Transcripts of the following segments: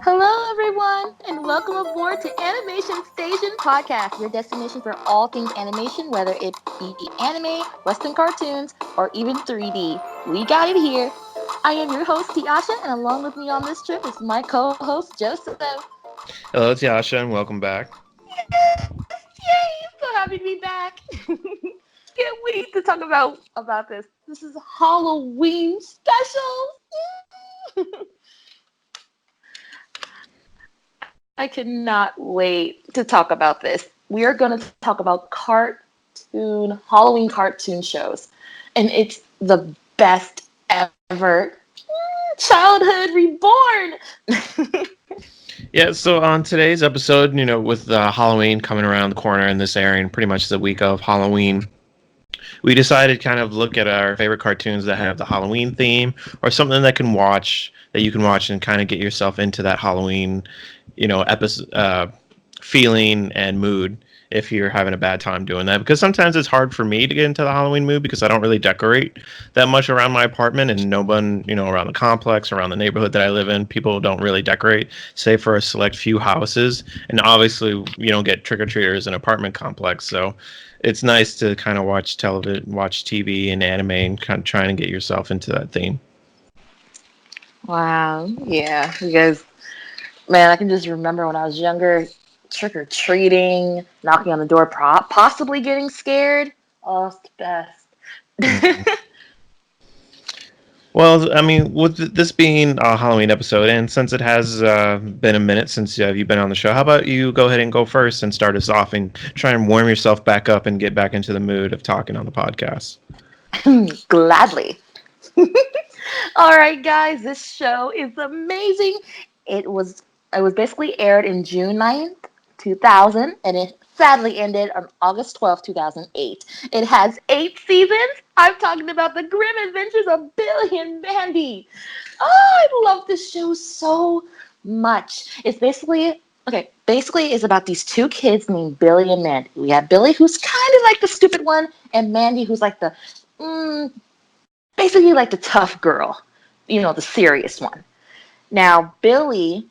Hello, everyone, and welcome aboard to Animation Station Podcast, your destination for all things animation, whether it be anime, Western cartoons, or even 3D. We got it here. I am your host, Tiasha, and along with me on this trip is my co-host, Joseph. Hello, it's Yasha, and welcome back. Yes! Yay! So happy to be back. Can't wait to talk about this. This is Halloween special. I cannot wait to talk about this. We are going to talk about Halloween cartoon shows. And it's the best ever. Childhood reborn. Yeah, so on today's episode, with Halloween coming around the corner in this area and pretty much the week of Halloween, we decided kind of look at our favorite cartoons that have the Halloween theme or something that you can watch and kind of get yourself into that Halloween, episode feeling and mood if you're having a bad time doing that, because sometimes it's hard for me to get into the Halloween mood because I don't really decorate that much around my apartment, and no one, around the complex, around the neighborhood that I live in, people don't really decorate save for a select few houses. And obviously you don't get trick-or-treaters in an apartment complex, so it's nice to kind of watch television, watch TV and anime, and kind of trying to get yourself into that theme. Wow. Yeah. You guys, man, I can just remember when I was younger, trick or treating, knocking on the door, possibly getting scared. Oh, it's the Mhm. best. Well, I mean, with this being a Halloween episode, and since it has been a minute since you've been on the show, how about you go ahead and go first and start us off and try and warm yourself back up and get back into the mood of talking on the podcast? Gladly. All right, guys, this show is amazing. It was it was basically aired in June 9th, 2000, and it sadly ended on August 12th, 2008. It has 8 seasons. I'm talking about the grim adventures of Billy and Mandy. Oh, I love this show so much. It's basically it's about these two kids named Billy and Mandy. We have Billy, who's kind of like the stupid one, and Mandy, who's like the mm, basically like the tough girl, the serious one. Now, Billy,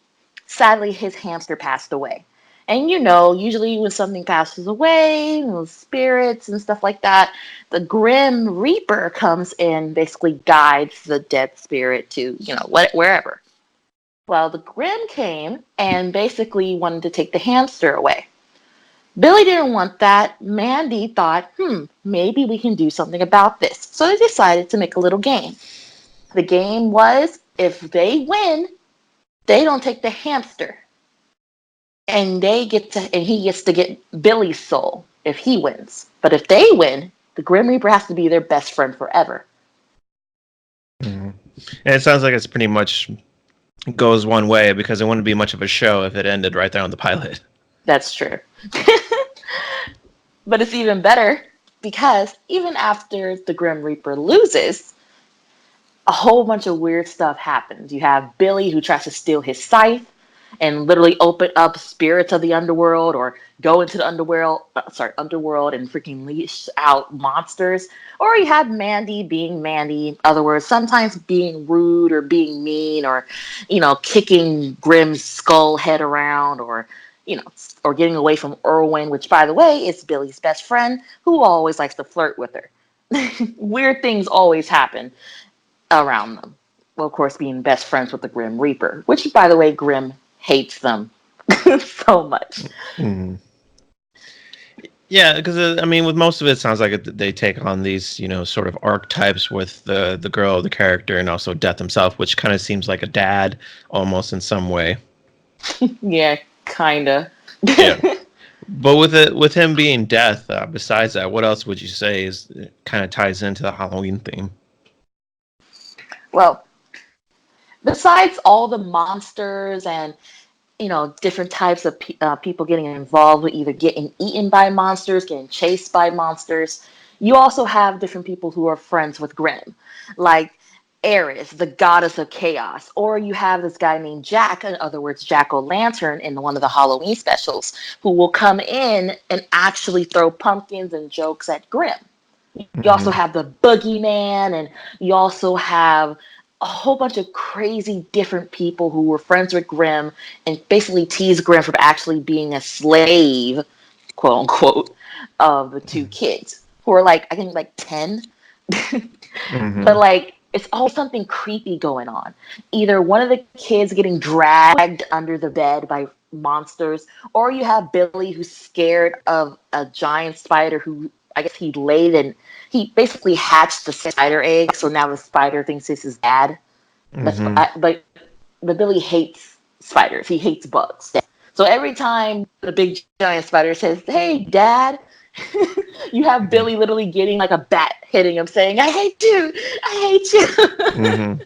sadly, his hamster passed away. And usually when something passes away, spirits and stuff like that, the Grim Reaper comes and basically guides the dead spirit to, wherever. Well, the Grim came and basically wanted to take the hamster away. Billy didn't want that. Mandy thought, maybe we can do something about this. So they decided to make a little game. The game was if they win, they don't take the hamster, and he gets to get Billy's soul if he wins. But if they win, the Grim Reaper has to be their best friend forever. Mhm. And it sounds like it's pretty much goes one way because it wouldn't be much of a show if it ended right there on the pilot. That's true. But it's even better because even after the Grim Reaper loses, a whole bunch of weird stuff happens. You have Billy who tries to steal his scythe and literally open up spirits of the underworld or go into the underworld and freaking leash out monsters. Or you have Mandy being Mandy, in other words, sometimes being rude or being mean or, kicking Grimm's skull head around you know, or getting away from Erwin, which by the way is Billy's best friend who always likes to flirt with her. Weird things always happen around them. Well, of course, being best friends with the Grim Reaper, which, by the way, Grim hates them so much. Mhm. Yeah, because I mean, with most of it, sounds like they take on these, sort of archetypes with the girl, the character, and also Death himself, which kind of seems like a dad almost in some way. Yeah, kinda. Yeah, but with him being Death, besides that, what else would you say is kind of ties into the Halloween theme? Well, besides all the monsters and different types of people getting involved with either getting eaten by monsters, getting chased by monsters. You also have different people who are friends with Grimm, like Eris, the goddess of chaos, or you have this guy named Jack, in other words, Jack O' Lantern, in one of the Halloween specials, who will come in and actually throw pumpkins and jokes at Grimm. You also Hmm. have the boogeyman, and you also have a whole bunch of crazy different people who were friends with Grimm and basically teased Grimm for actually being a slave, quote unquote, of the two kids who are like, I think like 10. But Mm-hmm. like, it's always something creepy going on. Either one of the kids getting dragged under the bed by monsters, or you have Billy who's scared of a giant spider who I guess he laid and he basically hatched the spider egg, so now the spider thinks it's his dad. Mm-hmm. But Billy hates spiders. He hates bugs. So every time the big giant spider says, "Hey, Dad," you have Billy literally getting like a bat hitting him, saying, "I hate you. I hate you." Mm-hmm.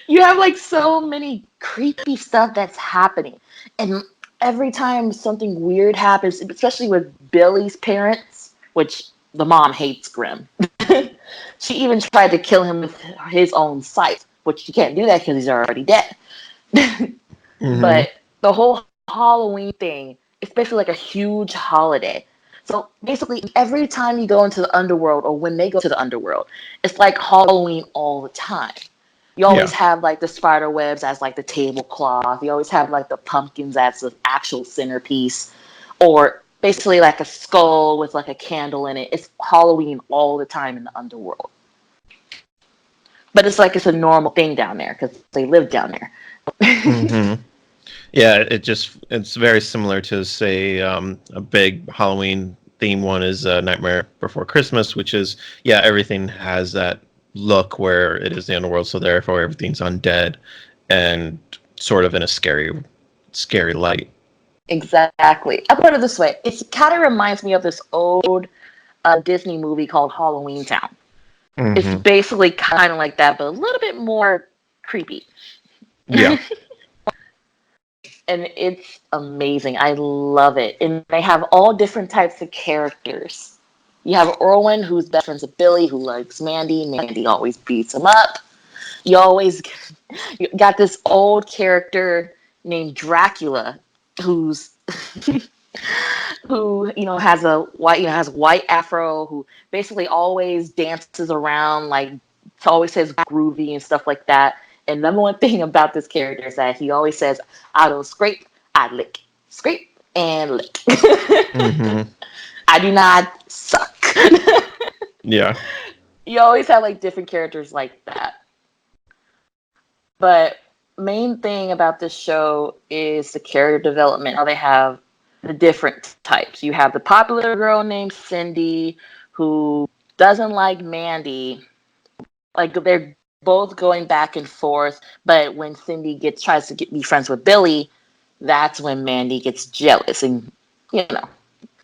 You have like so many creepy stuff that's happening, and every time something weird happens, especially with Billy's parents, which the mom hates Grim. She even tried to kill him with his own scythe, which you can't do that because he's already dead. Mm-hmm. But the whole Halloween thing, especially like a huge holiday. So basically, every time you go into the underworld or when they go to the underworld, it's like Halloween all the time. You always Yeah. have like the spider webs as like the tablecloth. You always have like the pumpkins as the actual centerpiece, or basically like a skull with like a candle in it. It's Halloween all the time in the underworld. But it's like it's a normal thing down there because they live down there. Mm-hmm. Yeah, it's very similar to say a big Halloween theme one is Nightmare Before Christmas, which is yeah everything has that look where it is the underworld, so therefore everything's undead and sort of in a scary light. Exactly. I put it this way: it kind of reminds me of this old Disney movie called Halloween Town. It's Mm-hmm. basically kind of like that, but a little bit more creepy. Yeah. And it's amazing. I love it. And they have all different types of characters. You have Erwin, who's best friends with Billy, who likes Mandy. Mandy always beats him up. You always you got this old character named Dracula, who's who has a white afro, who basically always dances around like always says groovy and stuff like that. And number one thing about this character is that he always says, "I don't scrape, I lick, scrape and lick." Mm-hmm. I do not suck. Yeah. You always have like different characters like that. But main thing about this show is the character development. How they have the different types. You have the popular girl named Cindy who doesn't like Mandy. Like they're both going back and forth, but when Cindy gets tries to be friends with Billy, that's when Mandy gets jealous and you know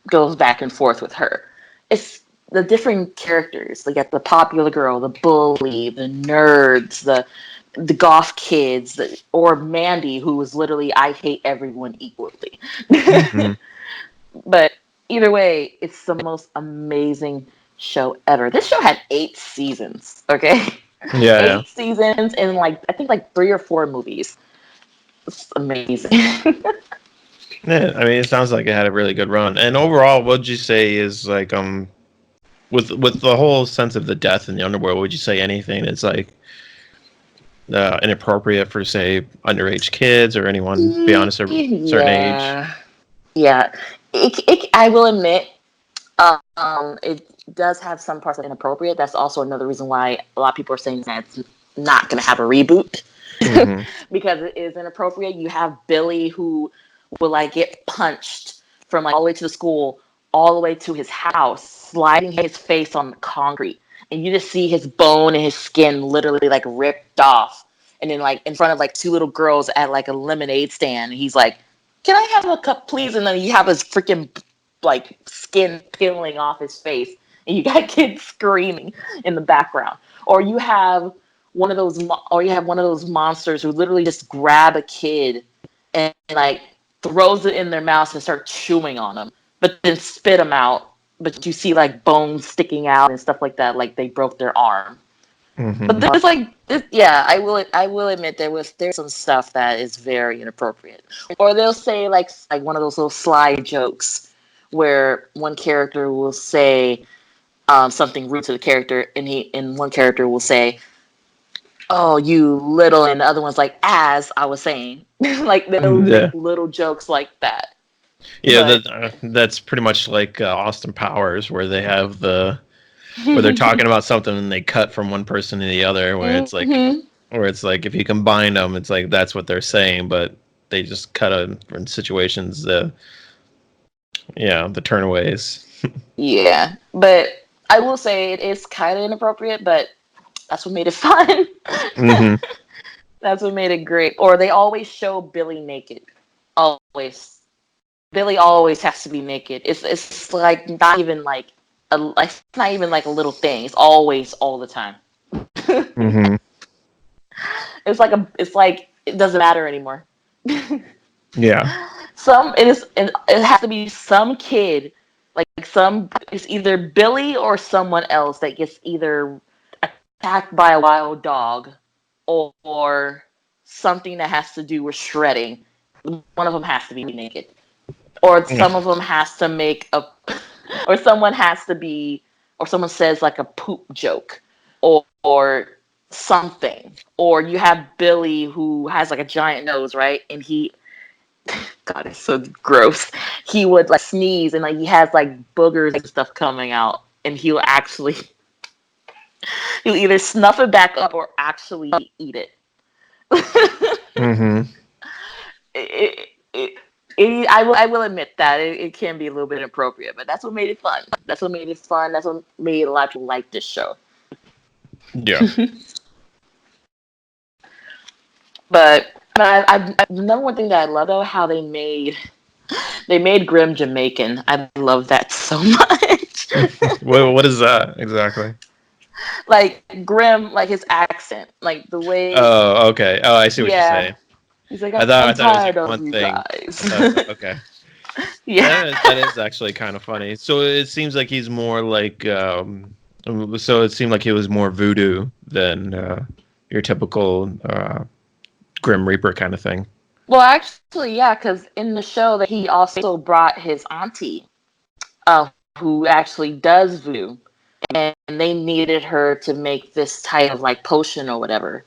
goes back and forth with her. It's the different characters. They get the popular girl, the bully, the nerds, the goth kids, or Mandy, who was literally I hate everyone equally. Mm-hmm. But either way, it's the most amazing show ever. This show had 8 seasons. Okay, Yeah. Yeah. 8 seasons and like I think like 3 or 4 movies. It's amazing. Yeah, I mean, it sounds like it had a really good run. And overall, what'd you say is like with the whole sense of the death in the underworld? Would you say anything that's like inappropriate for say underage kids or anyone beyond a certain age? Yeah, yeah. I will admit, it does have some parts that are inappropriate. That's also another reason why a lot of people are saying that it's not going to have a reboot Mm-hmm. because it is inappropriate. You have Billy who will like get punched from like all the way to the school, all the way to his house, sliding his face on the concrete, and you just see his bone and his skin literally like ripped off. And then like in front of like 2 little girls at like a lemonade stand, and he's like, "Can I have a cup, please?" And then you have his freaking like skin peeling off his face, and you got kids screaming in the background, or you have one of those monsters who literally just grab a kid and like throws it in their mouth and start chewing on them, but then spit them out. But you see like bones sticking out and stuff like that, like they broke their arm. But Mm-hmm. there's like, yeah, I will admit there's some stuff that is very inappropriate. Or they'll say like one of those little sly jokes where one character will say something rude to the character, and one character will say, oh, you little, and the other one's like, as I was saying, like they'll make Yeah, little jokes like that. yeah. But That's pretty much like Austin Powers, where they have where they're talking about something and they cut from one person to the other, hmm where it's like if you combine them, it's like that's what they're saying, but they just cut them in situations. The turnaways. yeah, but I will say it is kind of inappropriate, but that's what made it fun. Hmm. That's what made it great. Or they always show Billy naked. Always. Billy always has to be naked. It's like not even like it's not even like a little thing. It's always all the time. Hmm. It's like it doesn't matter anymore. Yeah. It has to be some kid, like some, it's either Billy or someone else that gets either attacked by a wild dog, or something that has to do with shredding. One of them has to be naked, or some of them has to make a, or someone has to be, or someone says like a poop joke, or something, or you have Billy who has like a giant nose, right? And he, God, it's so gross. He would like sneeze and like he has like boogers and stuff coming out, and he'll actually he'll either snuff it back up or actually eat it. Hmm. it, it, I will admit that it can be a little bit inappropriate, but that's what made it fun. That's what made it fun. That's what made a lot of people like this show. Yeah. But the number one thing that I love though, how they made Grim Jamaican. I love that so much. What is that exactly? Like Grim, like his accent, like the way, Oh, okay. Oh, I see what you're yeah. saying. He's like, I I'm thought it was tired like of one you thing. I guys. thought it was okay. Yeah. That is actually kind of funny. So it seems like he's more like so it seemed like he was more voodoo than your typical Grim Reaper kind of thing. Well, actually, yeah, because in the show that he also brought his auntie, who actually does voodoo, and they needed her to make this type of like potion or whatever.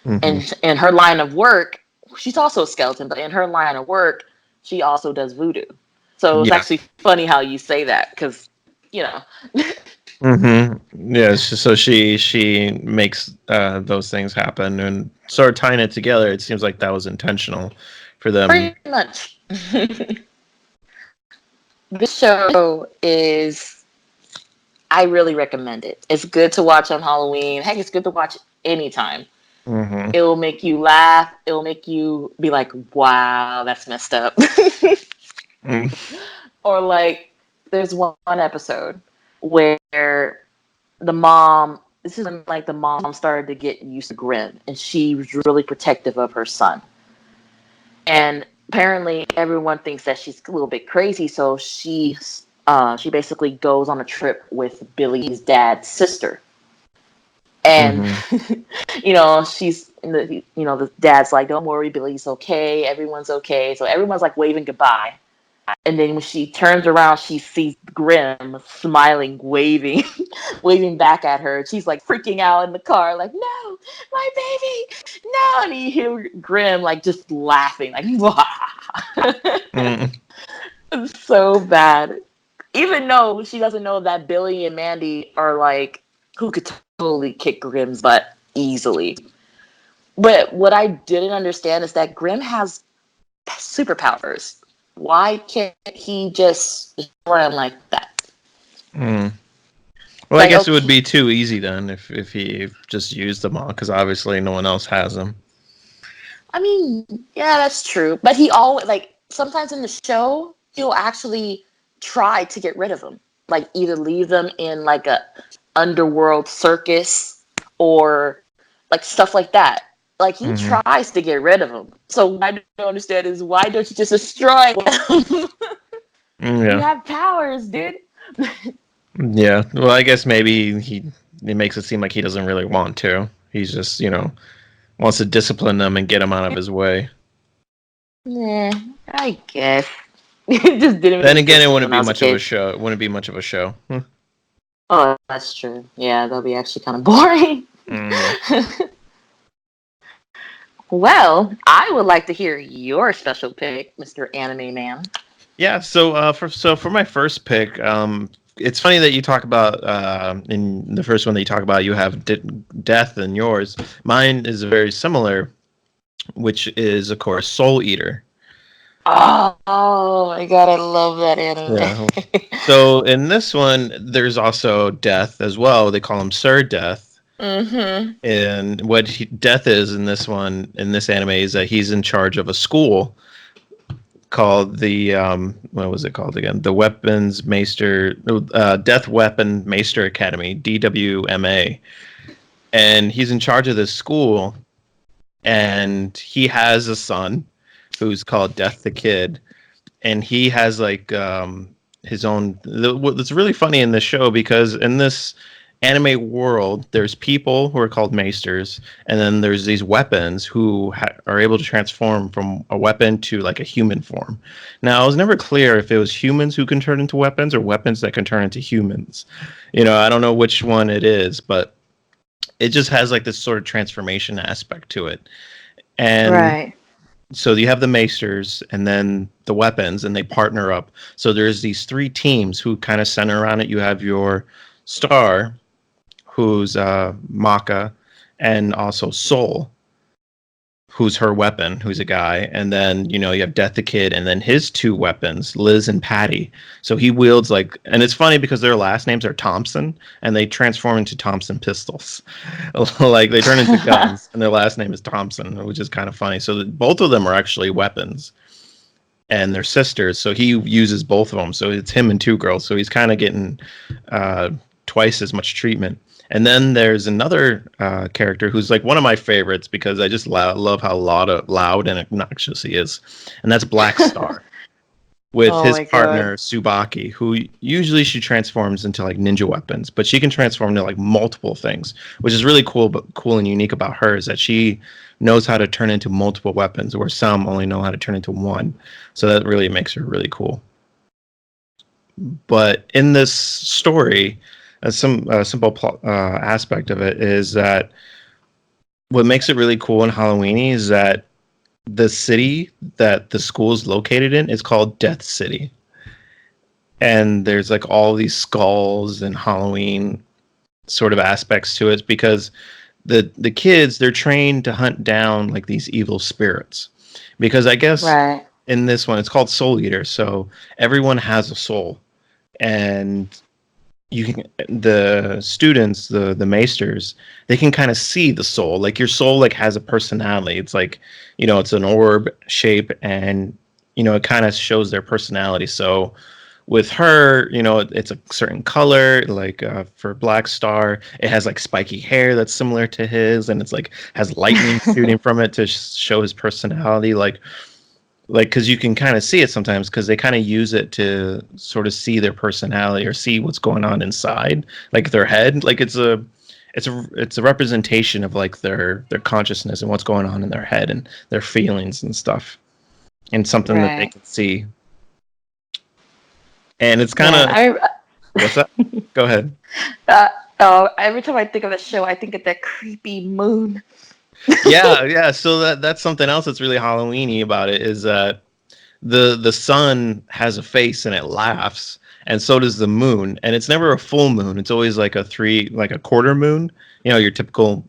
Hmm. And in her line of work, she's also a skeleton, but in her line of work, she also does voodoo. So it's Yeah. actually funny how you say that because, you know, Hmm. Yeah. So she makes those things happen and sort of tying it together. It seems like that was intentional for them. pretty much. This show is, I really recommend it. It's good to watch on Halloween. Heck, it's good to watch anytime. Hmm. It will make you laugh. It will make you be like, wow, that's messed up. Or like, there's one episode where the mom, this is when like the mom started to get used to Grim, and she was really protective of her son. And apparently, everyone thinks that she's a little bit crazy, so she basically goes on a trip with Billy's dad's sister. And Hmm. she's the dad's like, don't worry, Billy's okay, everyone's okay. So everyone's like waving goodbye. And then when she turns around, she sees Grim smiling, waving, waving back at her. She's like freaking out in the car, like, no, my baby, no. And you hear Grim like just laughing, like, Hmm. it's so bad. Even though she doesn't know that Billy and Mandy are like, who could totally kick Grim's butt easily. But what I didn't understand is that Grim has superpowers. Why can't he just destroy him like that? Mm. Well, I Like, guess it would okay, be too easy then if he just used them all, because obviously no one else has them. I mean, yeah, that's true. But he always, like, sometimes in the show, he'll actually try to get rid of them. Like, either leave them in like a underworld circus, or like stuff like that. Like, he Hmm. tries to get rid of them. So what I don't understand is, why don't you just destroy them? You Yeah, have powers, dude. yeah. Well, I guess maybe it makes it seem like he doesn't really want to. He's just wants to discipline them and get them out of his way. Yeah, I guess. It just didn't Then make again, sense it to me wouldn't when I be was a much of a kid. show. It wouldn't be much of a show. Oh, that's true. Yeah, that'll be actually kind of boring. Mm, yeah. Well, I would like to hear your special pick, Mr. Anime Man. Yeah, so for my first pick, it's funny that you talk about in the first one that you talk about you have death in yours. Mine is very similar, which is of course Soul Eater. Oh my god, I love that anime. Yeah. So in this one, there's also death as well. They call him Sir Death. Mm-hmm. And what Death is in this one, in this anime, is that he's in charge of a school called the what was it called again? The Weapons Maester, Death Weapon Maester Academy, DWMA, and he's in charge of this school. And he has a son who's called Death the Kid, and he has like his own. It's really funny in this show because in this anime world, there's people who are called maesters, and then there's these weapons who are able to transform from a weapon to like a human form. Now, I was never clear if it was humans who can turn into weapons or weapons that can turn into humans. I don't know which one it is, but it just has like this sort of transformation aspect to it. And Right. so you have the maesters and then the weapons, and they partner up. So there's these three teams who kind of center around it. You have your star, who's Maka, and also Soul, who's her weapon, who's a guy, and then you have Death the Kid, and then his two weapons, Liz and Patty. So he wields like, and it's funny because their last names are Thompson, and they transform into Thompson pistols, like they turn into guns, and their last name is Thompson, which is kind of funny. So both of them are actually weapons, and they're sisters. So he uses both of them. So it's him and two girls. So he's kind of getting uh, twice as much treatment. And then there's another character who's like one of my favorites because I just love how loud and obnoxious he is, and that's Black Star with Oh his my god. partner Subaki, who usually she transforms into like ninja weapons, but she can transform into like multiple things, which is really cool. But cool and unique about her is that she knows how to turn into multiple weapons, where some only know how to turn into one. So that really makes her really cool. But in this story, some simple aspect of it is that what makes it really cool in Halloweeny is that the city that the school is located in is called Death City, and there's like all these skulls and Halloween sort of aspects to it because the kids, they're trained to hunt down like these evil spirits, because I guess Right. in this one it's called Soul Eater, so everyone has a soul, and you can, the students, the maesters, they can kind of see the soul, like your soul like has a personality. It's like, it's an orb shape, and it kind of shows their personality. So with her, it's a certain color, like for Black Star, it has like spiky hair that's similar to his, and it's like has lightning shooting from it to show his personality. Like because you can kind of see it sometimes because they kind of use it to sort of see their personality or see what's going on inside like their head. Like it's a representation of like their consciousness and what's going on in their head and their feelings and stuff, and something that they Right. can see. And it's kind Man, of, I what's that? Go ahead. uh, oh, every time I think of that show, I think of that creepy moon. Yeah, so that's something else that's really Halloweeny about it is that the sun has a face and it laughs, and so does the moon, and it's never a full moon. It's always like a quarter moon, your typical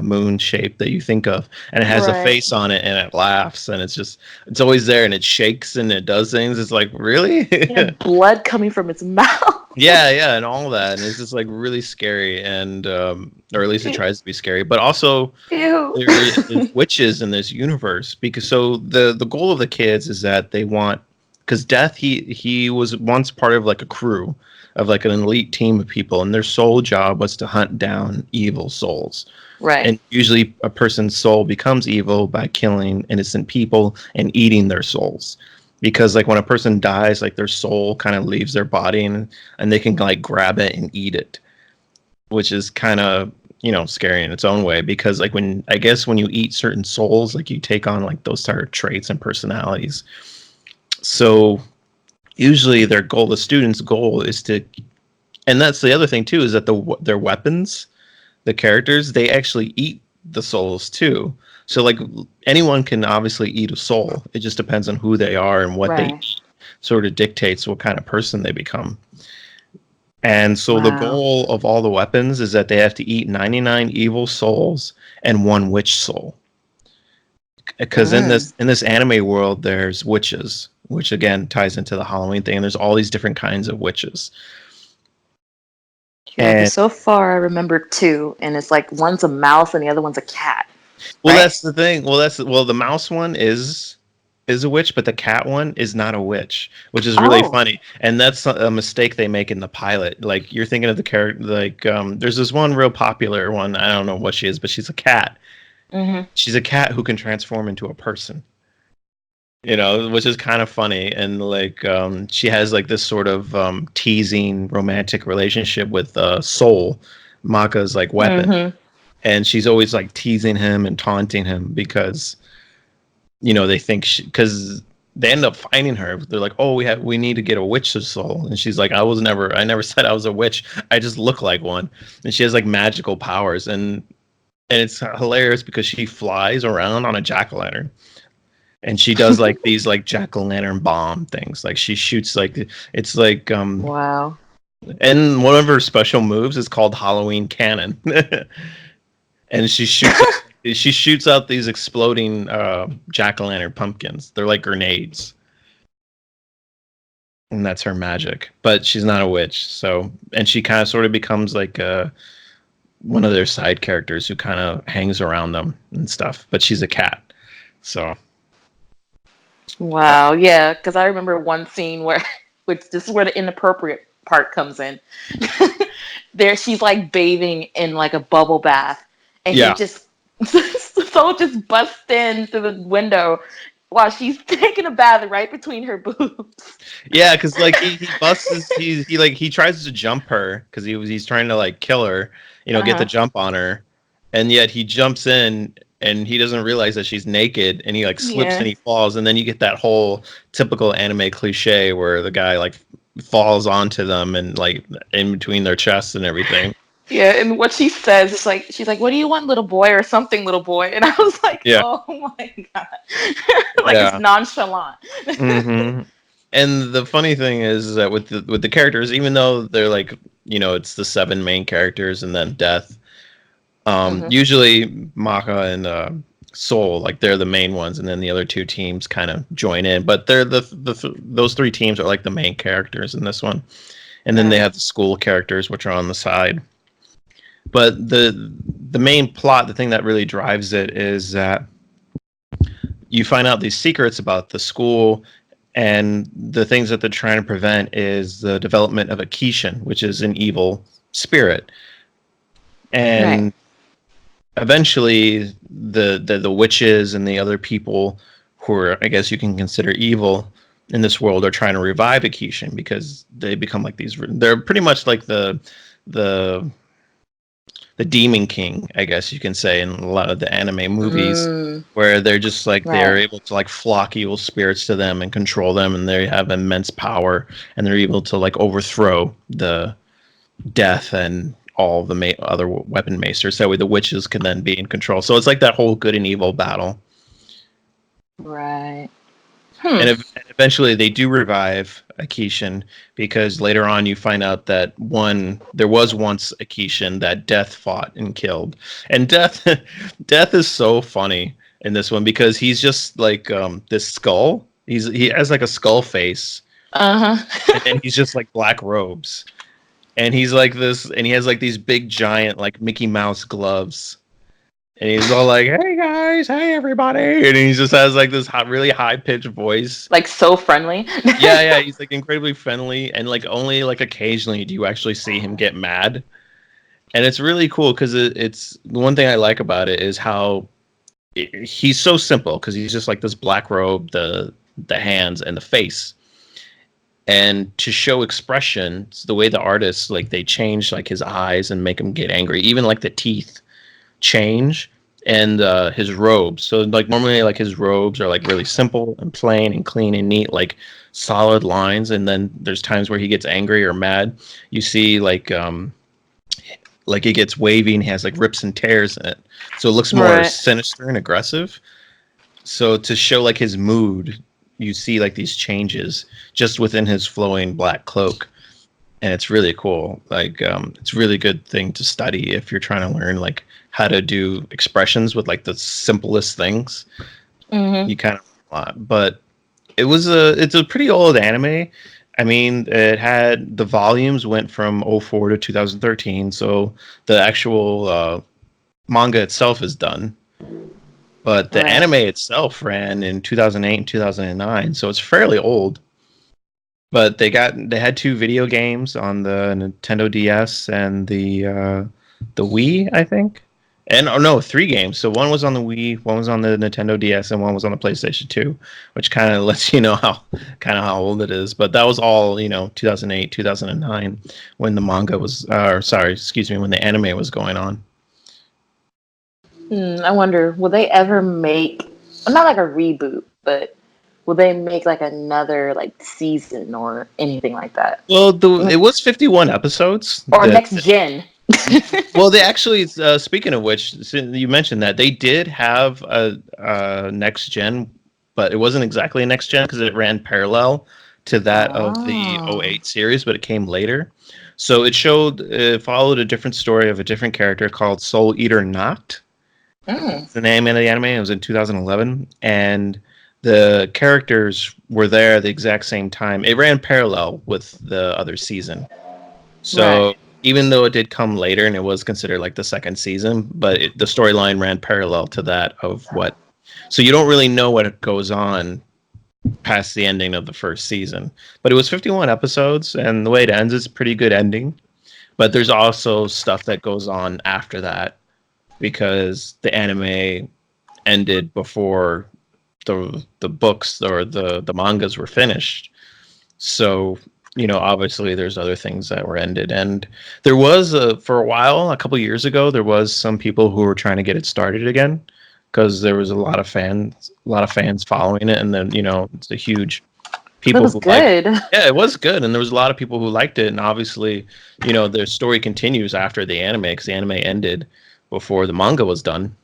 moon shape that you think of, and it has a Right. face on it and it laughs, and it's always there, and it shakes and it does things. It's like, really? And blood coming from its mouth. Yeah, and all that, and it's just like really scary, and or at least it tries to be scary, but also Ew. there is witches in this universe, because so the goal of the kids is that they want, because Death, he was once part of like a crew of like an elite team of people, and their sole job was to hunt down evil souls. Right. And usually a person's soul becomes evil by killing innocent people and eating their souls, because like when a person dies, like their soul kind of leaves their body, and they can like grab it and eat it, which is kind of scary in its own way, because like when I guess when you eat certain souls, like you take on like those sort of traits and personalities. So usually their goal, the student's goal, is to, and that's the other thing too, is that their weapons, the characters, they actually eat the souls too. So like anyone can obviously eat a soul. It just depends on who they are and what they Right. eat. Sort of dictates what kind of person they become. And so the Wow. goal of all the weapons is that they have to eat 99 evil souls and one witch soul. Because Mm. in this anime world, there's witches, which again ties into the Halloween thing. And there's all these different kinds of witches. Yeah, because And so far I remember two, and it's like one's a mouse and the other one's a cat, well, right? that's the thing. The mouse one is a witch, but the cat one is not a witch, which is really Oh. funny. And that's a mistake they make in the pilot. Like you're thinking of the character, like there's this one real popular one. I don't know what she is, but she's a cat. Hmm. She's a cat who can transform into a person. You know, which is kind of funny. And like she has like this sort of teasing romantic relationship with Soul, Maka's like weapon. Hmm. And she's always like teasing him and taunting him because they think because they end up finding her. They're like, oh, we need to get a witch's soul, and she's like, I never said I was a witch. I just look like one, and she has like magical powers, and it's hilarious because she flies around on a jack o' lantern. And she does like these like jack o' lantern bomb things. Like she shoots like it's like Wow. and one of her special moves is called Halloween Cannon. And she shoots out these exploding jack o' lantern pumpkins. They're like grenades, and that's her magic. But she's not a witch, so and she kind of sort of becomes like one of their side characters who kind of hangs around them and stuff. But she's a cat, so uh, Wow. Yeah, because I remember one scene where, which this is where the inappropriate part comes in. There, she's like bathing in like a bubble bath, and he yeah, just so just busts in through the window while she's taking a bath right between her boobs. yeah, because like he busts he tries to jump her because he's trying to like kill her, Uh get the huh. jump on her, and yet he jumps in and he doesn't realize that she's naked and he like slips Yeah. and he falls and then you get that whole typical anime cliche where the guy like falls onto them and like in between their chests and everything. Yeah, and what she says is like she's like, "What do you want, little boy, or something, little boy?" And I was like, Yeah, "Oh my god!" Like it's yeah. nonchalant. hmm And the funny thing is that with the characters, even though they're like it's the seven main characters and then Death. Hmm. Usually Maka and Seoul, like they're the main ones, and then the other two teams kind of join in. But they're those three teams are like the main characters in this one, and then they Right. have the school characters which are on the side. But the main plot, the thing that really drives it, is that you find out these secrets about the school, and the things that they're trying to prevent is the development of a Kishin, which is an evil spirit, Right. and eventually the witches and the other people who are I guess you can consider evil in this world are trying to revive Akishin because they become like these they're pretty much like the the demon king I guess you can say in a lot of the anime movies Mm, where they're just like they're right. able to like flock evil spirits to them and control them and they have immense power and they're able to like overthrow the Death and all the other weapon maesters. That way, the witches can then be in control. So it's like that whole good and evil battle. Right. Hmm. And eventually, they do revive Akishin because later on, you find out that there was once Akishin that Death fought and killed. And Death, Death is so funny in this one because he's just like this skull. He has like a skull face, Uh and huh. then he's just like black robes. And he's like this, and he has like these big giant like Mickey Mouse gloves, and he's all like, "Hey guys, hey everybody," and he just has like this really high pitched voice. Like so friendly. Yeah, yeah, he's like incredibly friendly, and like only like occasionally do you actually see him get mad, and it's really cool because it's the one thing I like about it is how he's so simple because he's just like this black robe, the hands and the face, and to show expression the way the artists like they change like his eyes and make him get angry even like the teeth change and his robes so like normally like his robes are like really simple and plain and clean and neat like solid lines and then there's times where he gets angry or mad you see like Like it gets wavy and has like rips and tears in it, so it looks more Right. sinister and aggressive. So to show like his mood, you see like these changes just within his flowing black cloak, and it's really cool. Like it's a really good thing to study if you're trying to learn like how to do expressions with like the simplest things. Mm-hmm. You kind of a lot, but it's a pretty old anime. I mean, it had the volumes went from '04 to 2013, so the actual manga itself is done, but the Right. anime itself ran in 2008 and 2009, so it's fairly old. But they had two video games on the Nintendo DS and the Wii, I think. And oh no, three games. So one was on the Wii, one was on the Nintendo DS, and one was on the PlayStation 2, which kind of lets you know how old it is. But that was all, 2008, 2009 when the manga was sorry, excuse me, when the anime was going on. I wonder, will they ever make, not like a reboot, but will they make like another like season or anything like that? Well, it was 51 episodes Or that next gen? well, they actually, speaking of which, since you mentioned that they did have a next gen, but it wasn't exactly a next gen because it ran parallel to that of the Oh. '08 series, but it came later. So it followed a different story of a different character called Soul Eater Not. Mm. That's the name of the anime. It was in 2011, and the characters were there at the exact same time. It ran parallel with the other season. So Right. even though it did come later and it was considered like the second season, but the storyline ran parallel to that of what. So you don't really know what goes on past the ending of the first season. But it was 51 episodes, and the way it ends is a pretty good ending. But there's also stuff that goes on after that because the anime ended before the books or the mangas were finished. So, obviously there's other things that were ended. And there was for a while, a couple years ago, there was some people who were trying to get it started again because there was a lot of fans following it. And then, it's a huge That people was who like, good. yeah, it was good. And there was a lot of people who liked it. And obviously, the story continues after the anime because the anime ended before the manga was done.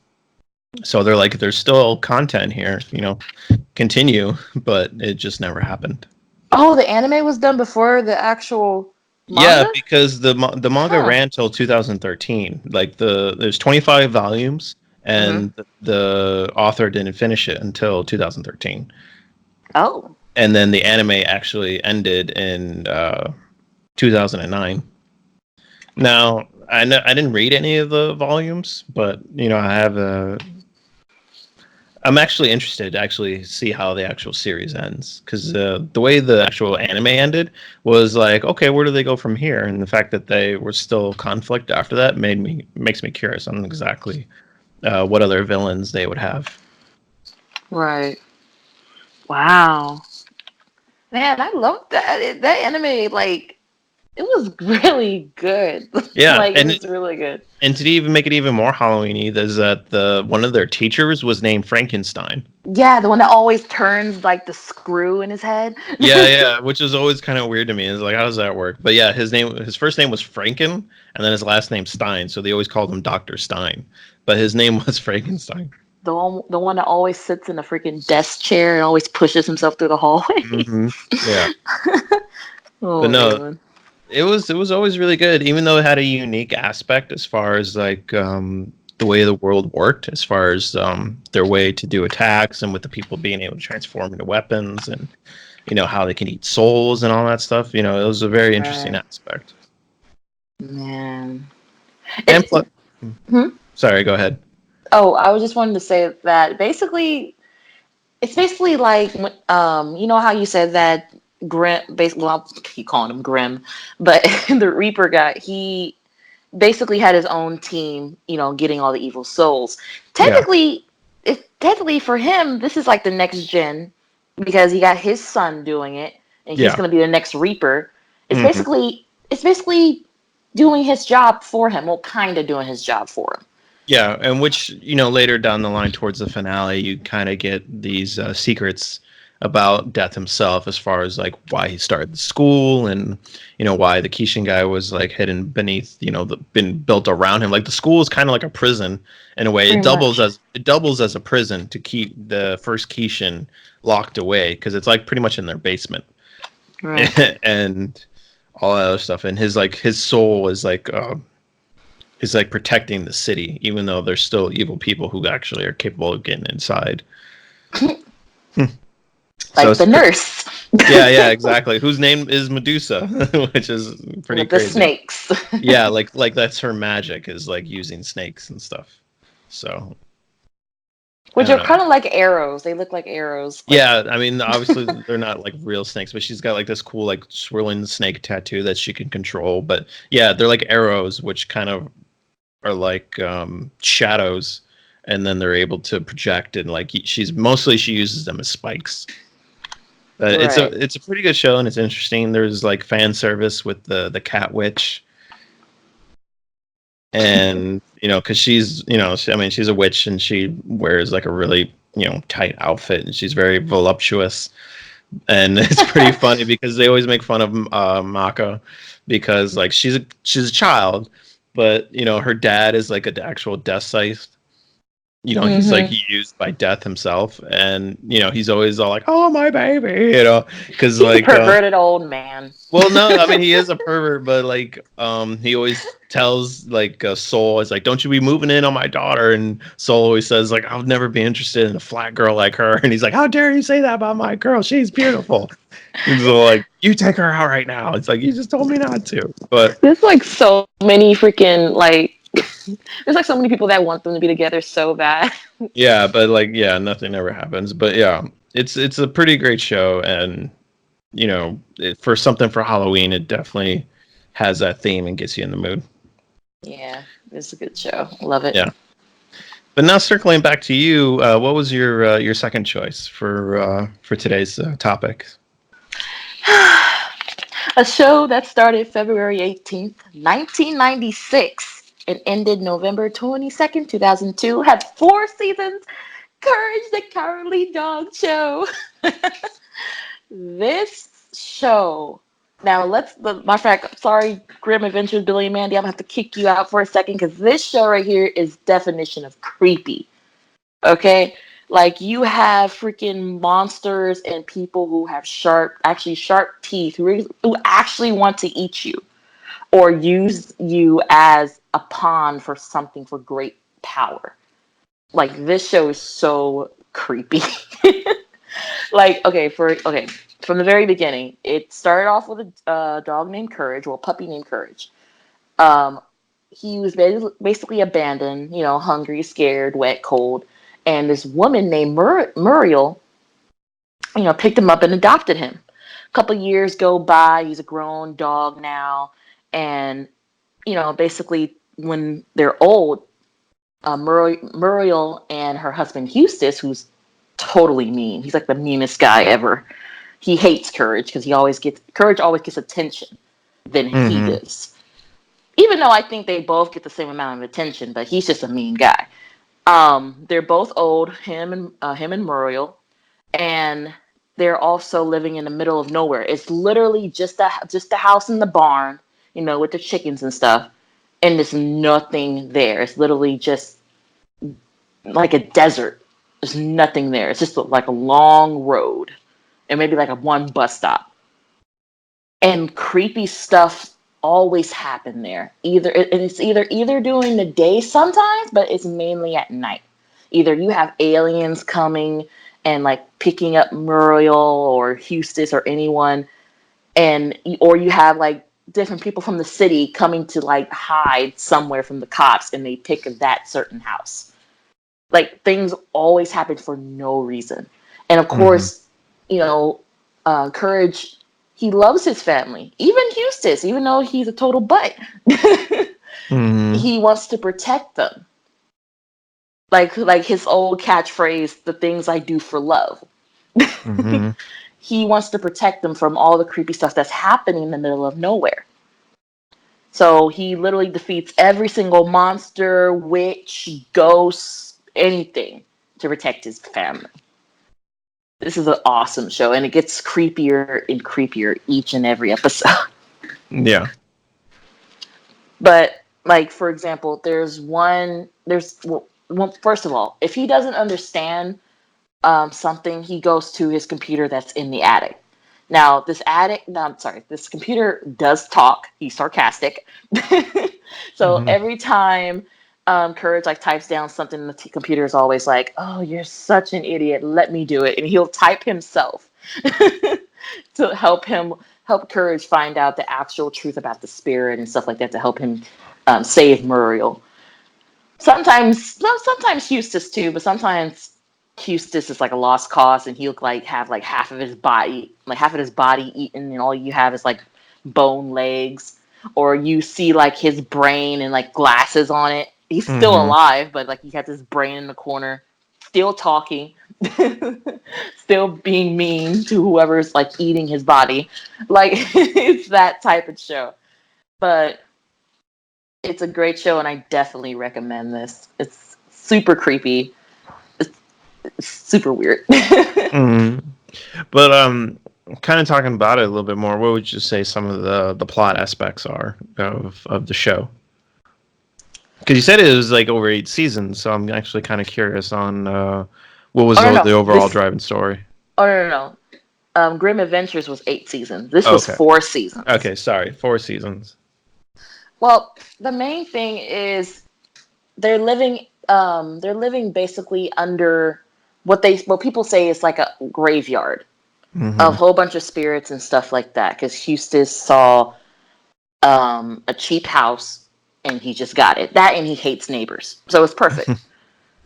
So they're like, there's still content here, continue, but it just never happened. Oh, the anime was done before the actual Yeah, manga? because the manga Huh. ran till 2013. Like there's 25 volumes, Hmm. and the author didn't finish it until 2013. Oh. And then the anime actually ended in 2009. Now I didn't read any of the volumes, but I have a I'm actually interested to actually see how the actual series ends because the way the actual anime ended was like, okay, where do they go from here? And the fact that they were still conflict after that makes me curious on exactly what other villains they would have. Right. Wow. Man, I love that. That anime, like, it was really good. Yeah, Like, it was really good. and to even make it even more Halloweeny, there's that the one of their teachers was named Frankenstein. Yeah, the one that always turns like the screw in his head. Yeah, yeah, which is always kind of weird to me. It's like, how does that work? But yeah, his first name was Franken, and then his last name Stein. So they always called him Doctor Stein, but his name was Frankenstein. The one that always sits in a freaking desk chair and always pushes himself through the hallway. Hmm. Yeah, but Oh no, man. it was always really good, even though it had a unique aspect as far as like the way the world worked, as far as their way to do attacks and with the people being able to transform into weapons and how they can eat souls and all that stuff. It was a very interesting Right. aspect. Man. And It plus, hmm? sorry, go ahead. Oh, I was just wanting to say that basically it's basically like you know how you said that Grim basically, well, I'll keep calling him Grim, but the Reaper guy, he basically had his own team, getting all the evil souls. Yeah, Technically for him, this is like the next gen because he got his son doing it, and he's yeah, going to be the next Reaper. It's hmm basically it's basically doing his job for him. Well, kind of doing his job for him. yeah. And which later down the line towards the finale, you kind of get these secrets about Death himself, as far as like why he started the school, and why the Kishin guy was like hidden beneath, been built around him. Like the school is kind of like a prison in a way. Pretty much. It doubles as a prison to keep the first Kishin locked away, because it's like pretty much in their basement. Right. And all that other stuff. And his soul is like protecting the city, even though there's still evil people who actually are capable of getting inside. So Like it's the nurse yeah, exactly. Whose name is Medusa, which is pretty with the crazy. snakes. Yeah, like that's her magic, is like using snakes and stuff. So I Which don't are know. kind of like arrows. They look like arrows. Like, Yeah, I mean, obviously they're not like real snakes, but she's got like this cool like swirling snake tattoo that she can control. But yeah, they're like arrows, which kind of are like shadows, and then they're able to project, and like she uses them as spikes. right. It's a pretty good show, and it's interesting. There's like fan service with the cat witch, and because she's I mean, she's a witch, and she wears like a really tight outfit, and she's very voluptuous. And it's pretty funny because they always make fun of Maka, because like she's a child, but her dad is like an actual death scythe. He's like Mm-hmm. used by Death himself, and he's always all like, "Oh, my baby," because He's a like perverted old man. well, no, I mean, he is a pervert, but like he always tells like Soul is like, "Don't you be moving in on my daughter," and Soul always says like, "I'll never be interested in a flat girl like her," and he's like, "How dare you say that about my girl? She's beautiful." And so like, "You take her out right now." It's like, you just told me not to. But There's like so many freaking like. There's like so many people that want them to be together so bad. yeah, but like, yeah, nothing ever happens. But yeah, it's a pretty great show, and for something for Halloween, it definitely has that theme and gets you in the mood. Yeah, it's a good show. Love it. Yeah. But now circling back to you, what was your second choice for today's topic? A show that started February 18th, 1996 and ended November 22nd, 2002 had 4 seasons. Courage the Cowardly Dog Show. This show. Now let's. My fact. Sorry, Grim Adventures, Billy and Mandy. I'm gonna have to kick you out for a second because this show right here is definition of creepy. Okay, like you have freaking monsters and people who have actually sharp teeth, who actually want to eat you or use you as a pawn for something for great power. Like this show is so creepy. Like from the very beginning, it started off with a dog named Courage, or a puppy named Courage. Um, he was basically abandoned, hungry, scared, wet, cold, and this woman named Muriel, picked him up and adopted him. A couple years go by. He's a grown dog now, and basically when they're old, Muriel and her husband Eustace, who's totally mean. He's like the meanest guy ever. He hates Courage because Courage always gets attention than he Mm-hmm. does. Even though I think they both get the same amount of attention, but he's just a mean guy. They're both old, him and Muriel, and they're also living in the middle of nowhere. It's literally just a house in the barn, with the chickens and stuff, and there's nothing there. It's literally just like a desert. There's nothing there. It's just like a long road, and maybe like a one bus stop. And creepy stuff always happen there. It's either during the day sometimes, but it's mainly at night. Either you have aliens coming and like picking up Muriel or Eustace or anyone, or you have like different people from the city coming to like hide somewhere from the cops, and they pick that certain house. Like things always happen for no reason. And of Mm-hmm. course, you know, Courage, he loves his family, even Eustace, even though he's a total butt. Mm-hmm. He wants to protect them. Like his old catchphrase, the things I do for love. Mm-hmm. He wants to protect them from all the creepy stuff that's happening in the middle of nowhere. So he literally defeats every single monster, witch, ghost, anything to protect his family. This is an awesome show, and it gets creepier and creepier each and every episode. Yeah. But like for example, well, first of all, if he doesn't understand something, he goes to his computer that's in the attic. Now, no, I'm sorry, this computer does talk. He's sarcastic. So Hmm. every time Courage like types down something, the computer is always like, "Oh, you're such an idiot. Let me do it," and he'll type himself to help Courage find out the actual truth about the spirit and stuff like that to help him save Muriel. Sometimes, no, sometimes Eustace too, but sometimes Eustace is like a lost cause, and he'll like have like half of his body eaten, and all you have is like bone legs, or you see like his brain and like glasses on it. He's still Hmm. alive, but like he has his brain in the corner, still talking, still being mean to whoever's like eating his body. Like it's that type of show, but it's a great show, and I definitely recommend this. It's super creepy. It's super weird. Hmm. But kind of talking about it a little bit more, what would you say some of the plot aspects are of the show? Because you said it was like over 8 seasons, so I'm actually kind of curious on what was Oh no, the no, overall this. driving story. Oh no, no, no. Grim Adventures was 8 seasons. This was Okay. 4 seasons. Okay, sorry, 4 seasons. Well, the main thing is they're living. They're living basically under what people say is like a graveyard of Hmm. a whole bunch of spirits and stuff like that. Because Eustace saw a cheap house and he just got it. That and he hates neighbors, so it's perfect.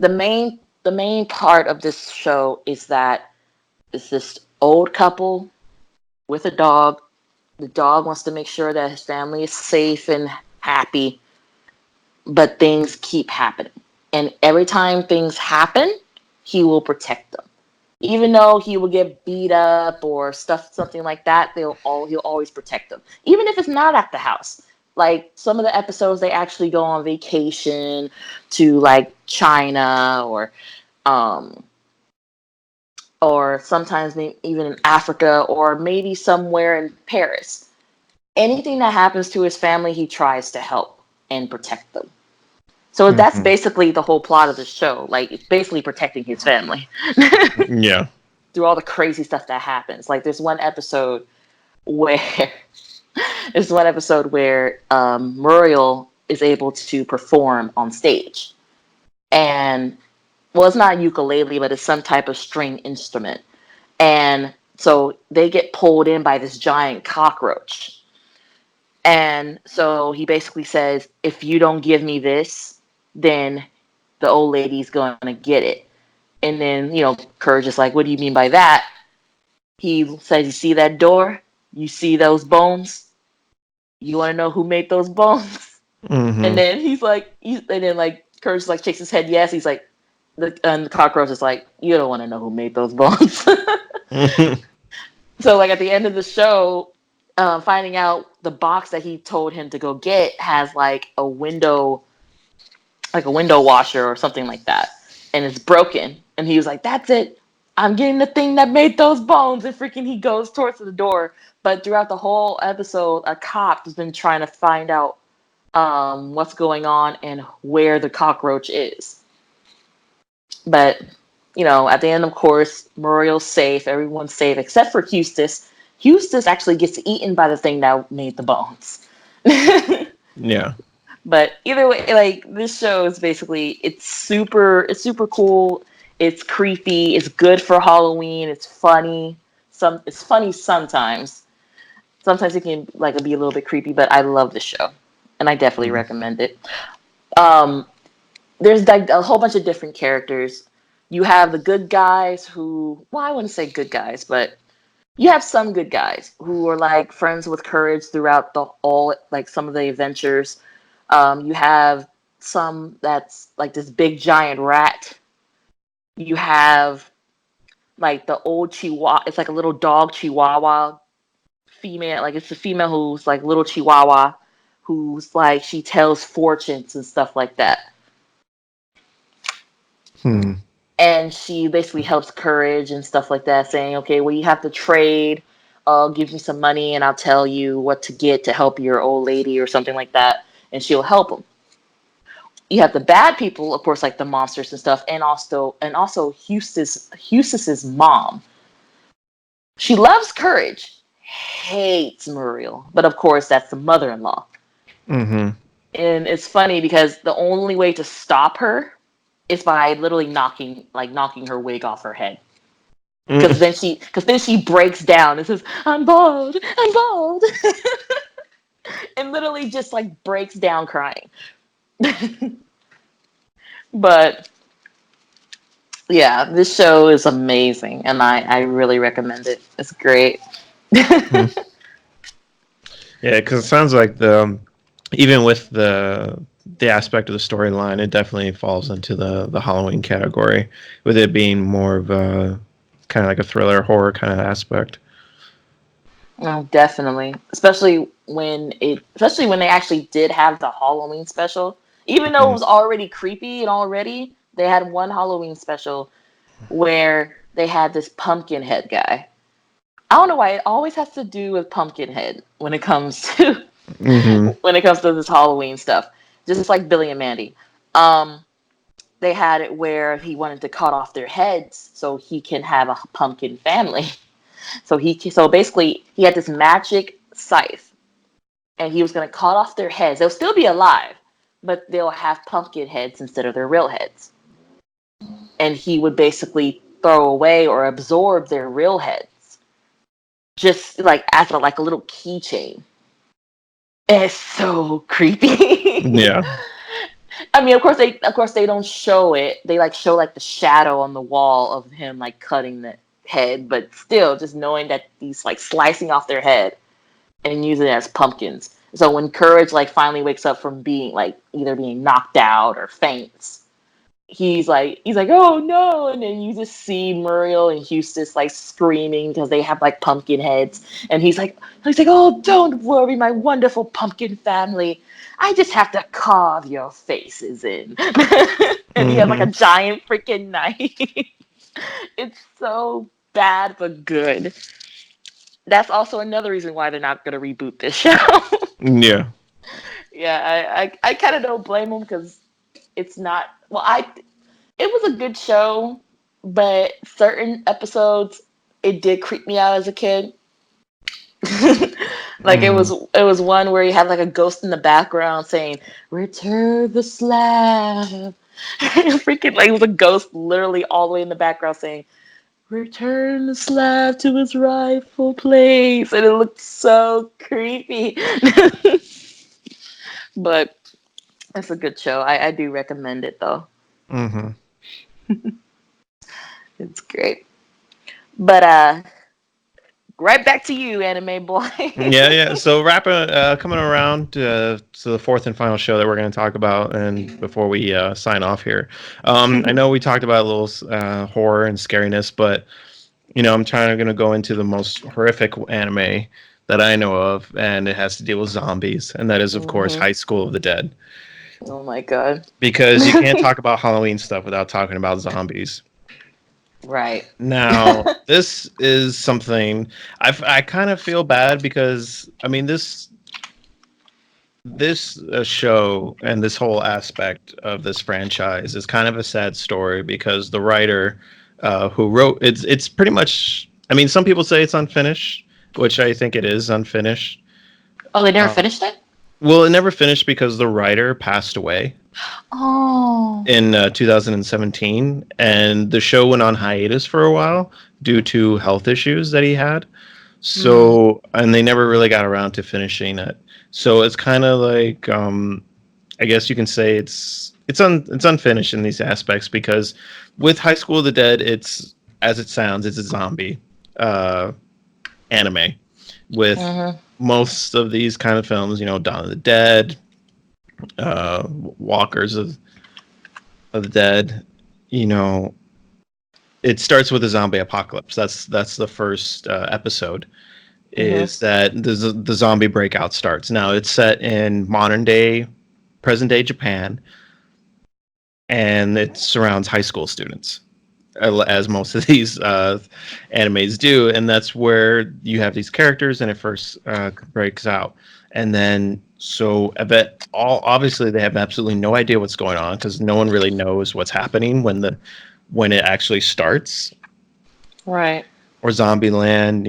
The main part of this show is that it's this old couple with a dog. The dog wants to make sure that his family is safe and happy, but things keep happening. And every time things happen, he will protect them. Even though he will get beat up or stuff, something like that, he'll always protect them. Even if it's not at the house. Like some of the episodes, they actually go on vacation to like China um, or sometimes maybe even in Africa or maybe somewhere in Paris. Anything that happens to his family, he tries to help and protect them. So that's Hmm. basically the whole plot of the show. Like it's basically protecting his family Yeah. through all the crazy stuff that happens. Like where there's one episode where Muriel is able to perform on stage, and well, it's not a ukulele, but it's some type of string instrument. And so they get pulled in by this giant cockroach. And so he basically says, if you don't give me this, then the old lady's going to get it. And then, Courage is like, what do you mean by that? He says, you see that door? You see those bones? You want to know who made those bones? And Hmm. then and then like Courage like shakes his head, yes. He's like, and the cockroach is like, you don't want to know who made those bones. Hmm. So like at the end of the show, finding out the box that he told him to go get has like a window washer or something like that, and it's broken. And he was like, "That's it. I'm getting the thing that made those bones." And freaking, he goes towards the door. But throughout the whole episode, a cop has been trying to find out what's going on and where the cockroach is. But at the end, of course, Muriel's safe. Everyone's safe except for Eustace. Eustace actually gets eaten by the thing that made the bones. Yeah. But either way, like this show is basically it's super cool. It's creepy. It's good for Halloween. It's funny. It's funny sometimes. Sometimes it can like be a little bit creepy, but I love the show, and I definitely Mm. recommend it. Um, there's like a whole bunch of different characters. You have the good guys who, well, I wouldn't say good guys, but you have some good guys who are like friends with Courage throughout the all like some of the adventures. You have some that's like this big giant rat. You have like the old Chihuahua. It's like a little dog Chihuahua female. Like it's a female who's like little Chihuahua, who's like she tells fortunes and stuff like that. Hmm. and she basically helps Courage and stuff like that, saying, "Okay, well, you have to trade. Give me some money, and I'll tell you what to get to help your old lady or something like that." And she'll help them. You have the bad people, of course, like the monsters and stuff, and also Eustace's mom. She loves Courage, hates Muriel, but of course that's the mother-in-law. Mm-hmm. And it's funny because the only way to stop her is by literally knocking her wig off her head. Because then she breaks down and says, I'm bald," and literally just like breaks down crying. But yeah, this show is amazing, and I really recommend it. It's great. Yeah, because it sounds like even with the aspect of the storyline, it definitely falls into the Halloween category, with it being more of a kind of like a thriller horror kind of aspect. No, definitely. Especially when they actually did have the Halloween special. Even though it Mm. was already creepy and already, they had one Halloween special where they had this Pumpkinhead guy. I don't know why it always has to do with Pumpkinhead when it comes to Mm-hmm. when it comes to this Halloween stuff. Just like Billy and Mandy. Um, they had it where he wanted to cut off their heads so he can have a pumpkin family. So basically he had this magic scythe, and he was going to cut off their heads. They'll still be alive, but they'll have pumpkin heads instead of their real heads. And he would basically throw away or absorb their real heads, just like as like a little keychain. And it's so creepy. Yeah. I mean, of course they don't show it. They like show like the shadow on the wall of him like cutting the head, but still, just knowing that he's like slicing off their head and using it as pumpkins. So when Courage like finally wakes up from being like either being knocked out or faints, he's like, "Oh no!" And then you just see Muriel and Eustace like screaming because they have like pumpkin heads, and he's like, "Oh, don't worry, my wonderful pumpkin family. I just have to carve your faces in." And he has like a Mm-hmm. giant freaking knife. It's so bad but good. That's also another reason why they're not going to reboot this show. Yeah. Yeah, I kind of don't blame them because it's not. Well, it was a good show, but certain episodes it did creep me out as a kid. Like Mm-hmm. it was one where you had like a ghost in the background saying "Return the slab." Freaking like it was a ghost literally all the way in the background saying "Return the slab to its rightful place," and it looked so creepy. But it's a good show. I do recommend it though. Mm-hmm. It's great. But right back to you, anime boy. Yeah, yeah. So wrapping, coming around to the fourth and final show that we're going to talk about, and before we sign off here, I know we talked about a little horror and scariness, but I'm trying to going to go into the most horrific anime that I know of, and it has to deal with zombies, and that is, of course, Hmm. High School of the Dead. Oh my god. Because you can't talk about Halloween stuff without talking about zombies. Right. Now, this is something I kind of feel bad because I mean this show and this whole aspect of this franchise is kind of a sad story because the writer who wrote it's pretty much I mean some people say it's unfinished, which I think it is unfinished. Oh, they never Uh, finished it? well, it never finished because the writer passed away Oh. in 2017, and the show went on hiatus for a while due to health issues that he had. Hmm. So, and they never really got around to finishing it. So it's kind of like, I guess you can say it's unfinished in these aspects because with High School of the Dead, it's as it sounds, it's a zombie uh, anime. With Hmm. most of these kind of films, Dawn of the Dead, Walkers of the Dead, you know, it starts with a zombie apocalypse. That's the first episode. Hmm. Is that the zombie breakout starts. Now it's set in modern day, present day Japan, and it surrounds high school students. as most of these animes do, and that's where you have these characters, and it first breaks out, and then so I bet all obviously they have absolutely no idea what's going on because no one really knows what's happening when it actually starts. Right. Or Zombieland,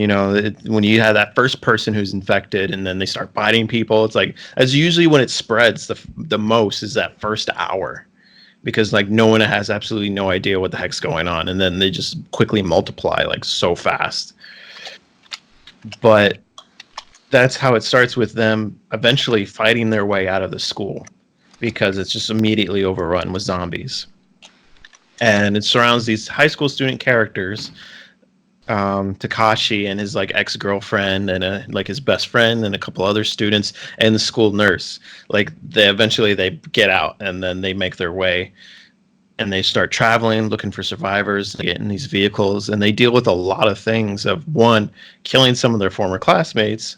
when you have that first person who's infected and then they start biting people, it's like as usually when it spreads the most is that first hour because like no one has absolutely no idea what the heck's going on, and then they just quickly multiply like so fast. But that's how it starts with them eventually fighting their way out of the school because it's just immediately overrun with zombies, and it surrounds these high school student characters, Takashi and his like ex girlfriend and like his best friend and a couple other students and the school nurse. Like they get out and then they make their way and they start traveling, looking for survivors. They get in these vehicles and they deal with a lot of things. Of one, killing some of their former classmates,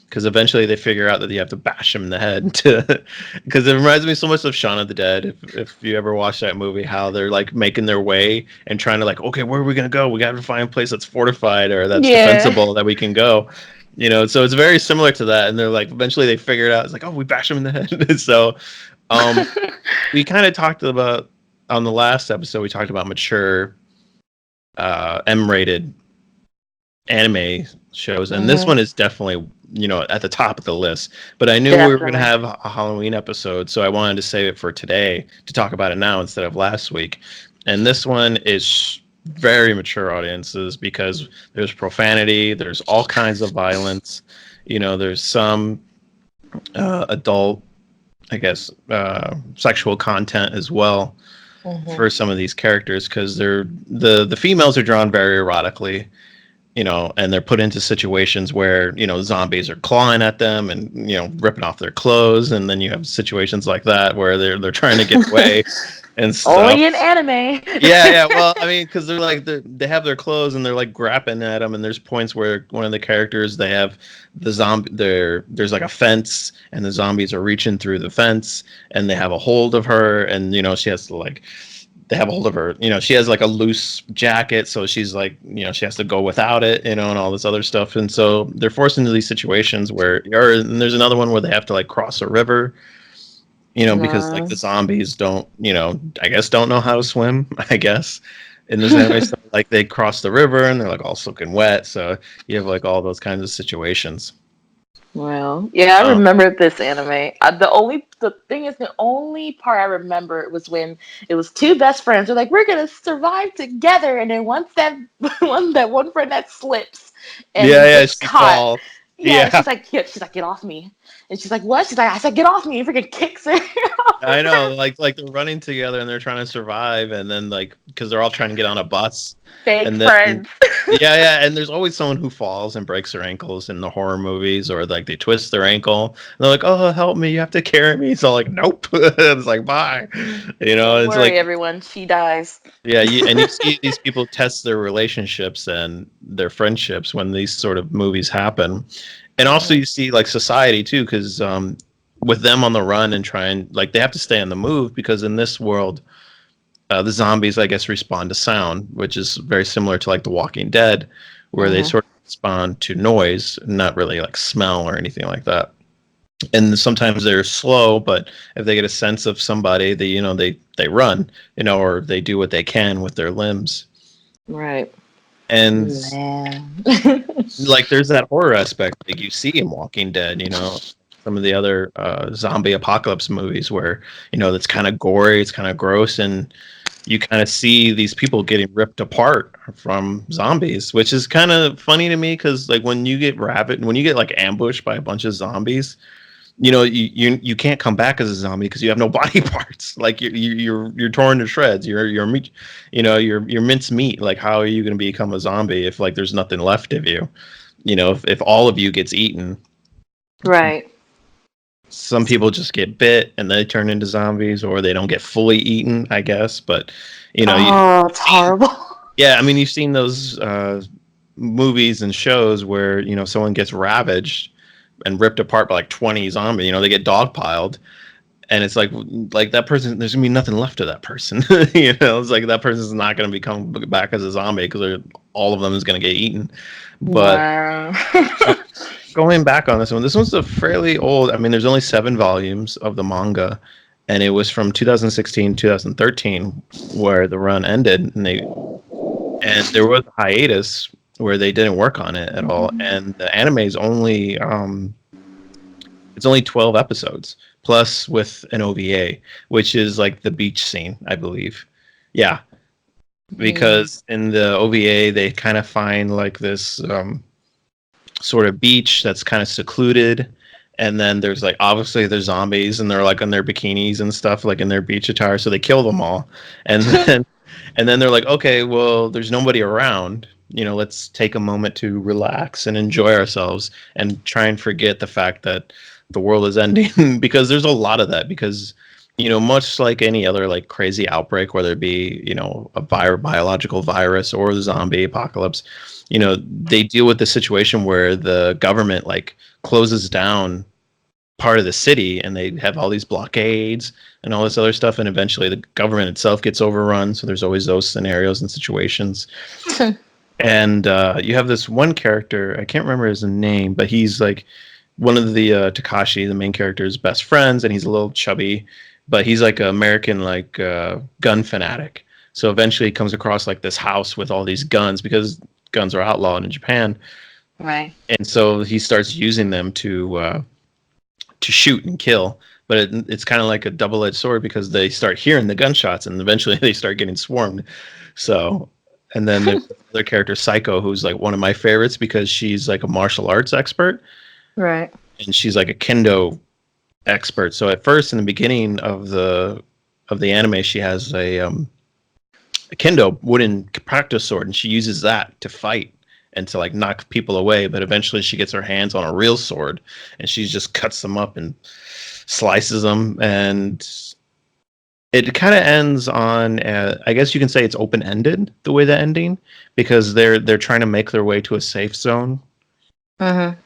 because eventually they figure out that you have to bash him in the head to because it reminds me so much of Shaun of the Dead. If you ever watch that movie, how they're like making their way and trying to like, okay, where are we gonna go? We got to find a place that's fortified or that's Yeah. defensible that we can go. So it's very similar to that. And they're like, eventually they figure it out. It's like, oh, we bash him in the head. So um, we kind of talked about on the last episode. We talked about mature, M-rated anime shows, and this Hmm. one is definitely at the top of the list. But I knew we were going to Definitely. have a Halloween episode, so I wanted to save it for today to talk about it now instead of last week. And this one is very mature audiences because there's profanity, there's all kinds of violence. There's some adult, I guess, sexual content as well Hmm. for some of these characters because the females are drawn very erotically, and they're put into situations where, zombies are clawing at them and, ripping off their clothes. And then you have situations like that where they're trying to get away and Only stuff. in anime. Yeah, yeah. Well, I mean, because they have their clothes and they're like grappling at them, and there's points where one of the characters they have the zombie there's like a fence, and the zombies are reaching through the fence, and they have a hold of her, and she has to like they have a hold of her. She has like a loose jacket, so she's like, she has to go without it, and all this other stuff. And so they're forced into these situations and there's another one where they have to like cross a river, because like No. the zombies don't, I guess don't know how to swim, I guess. In this anime, so, like they cross the river and they're like all soaking wet. So you have like all those kinds of situations. Well, yeah, I Um, remember this anime. The thing is, the only part I remember was when it was two best friends. They're like, we're gonna survive together, and then once that one friend that slips yeah, and yeah, gets she caught, falls. yeah, Yeah, she's like, get off me, and she's like, what? She's like, I said, get off me, and freaking kicks her off I her know, like they're running together and they're trying to survive, and then like because they're all trying to get on a bus, fake and then friends. yeah, yeah, and there's always someone who falls and breaks their ankles in the horror movies, or like they twist their ankle. And they're like, "Oh, help me! You have to carry me." So like, nope. It's like bye. Don't It's worry, like everyone, she dies. yeah, you see these people test their relationships and their friendships when these sort of movies happen, and also Hmm. you see like society too, because with them on the run and trying like they have to stay on the move because in this world the zombies I guess respond to sound, which is very similar to like The Walking Dead, where they Hmm. sort of respond to noise, not really like smell or anything like that. And sometimes they're slow, but if they get a sense of somebody, they run, or they do what they can with their limbs. Right. And Man. like there's that horror aspect like you see in Walking Dead, some of the other zombie apocalypse movies where it's kind of gory, it's kind of gross, and you kind of see these people getting ripped apart from zombies, which is kind of funny to me because like when you get like ambushed by a bunch of zombies, you can't come back as a zombie because you have no body parts. Like you're torn to shreds. You're meat, you're minced meat. Like how are you going to become a zombie if like there's nothing left of you? If all of you gets eaten, Right. some people just get bit and they turn into zombies, or they don't get fully eaten, I guess. But you've Oh, it's seen, horrible. yeah, I mean, you've seen those movies and shows where someone gets ravaged and ripped apart by like 20 zombies. They get dogpiled, and it's like that person. There's gonna be nothing left of that person. It's like that person's not gonna become back as a zombie because all of them is gonna get eaten. But Wow. uh, going back on this one's a fairly old. I mean, there's only 7 volumes of the manga, and it was from 2016 2013 where the run ended, and there was a hiatus where they didn't work on it at all, and the anime is only it's only 12 episodes plus with an OVA, which is like the beach scene, I believe. Yeah, Mm. because in the OVA they kind of find like this sort of beach that's kind of secluded, and then there's like obviously there's zombies and they're like in their bikinis and stuff like in their beach attire, so they kill them all, and then and then they're like, okay, well, there's nobody around, let's take a moment to relax and enjoy ourselves and try and forget the fact that the world is ending. Because there's a lot of that, because much like any other like crazy outbreak, whether it be a biological virus or the zombie apocalypse, they deal with the situation where the government like closes down part of the city and they have all these blockades and all this other stuff, and eventually the government itself gets overrun, so there's always those scenarios and situations. And you have this one character, I can't remember his name, but he's like one of the Takashi, the main character's best friends, and he's a little chubby, but he's like an American like gun fanatic. So eventually he comes across like this house with all these guns, because guns are outlawed in Japan, Right. and so he starts using them to shoot and kill. But it's kind of like a double-edged sword, because they start hearing the gunshots and eventually they start getting swarmed. So, and then there's another character, Psycho, who's like one of my favorites because she's like a martial arts expert, Right. and she's like a kendo expert. So at first, in the beginning of the anime, she has a kendo wooden practice sword, and she uses that to fight and to like knock people away. But eventually, she gets her hands on a real sword, and she just cuts them up and slices them. And it kind of ends on, I guess you can say it's open ended the way the ending, because they're trying to make their way to a safe zone, Mm-hmm.